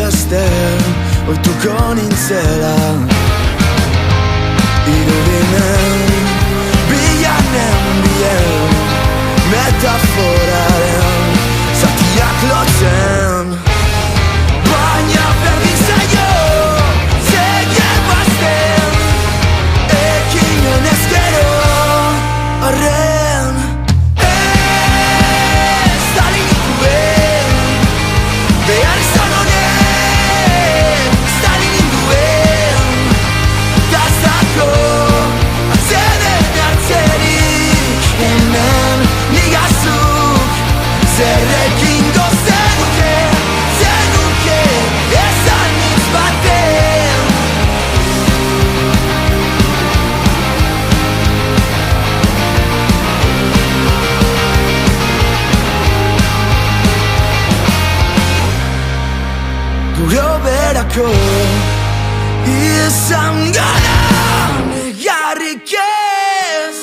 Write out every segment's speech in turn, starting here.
beste ohituko nintzela. Irudinen bilanen bien metaforaren zatiak lotzen, baina berdin zaio zegien bazten ekinen ezkero arren. Ez da ninduen behar izan honen, ez da ninduen gaztako atzeden hartzerik hemen nigazuk zerrekin gozenuke ezan nintz baten. Gure berako izan gara negarrik ez.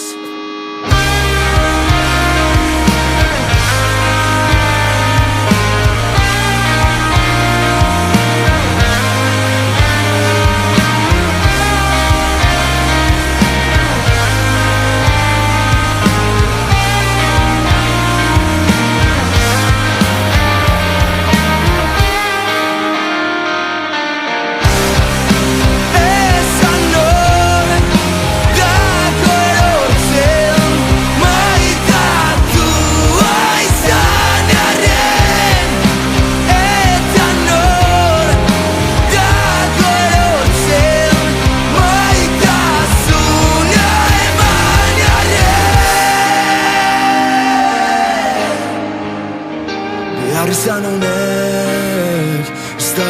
Behar izan honek ez da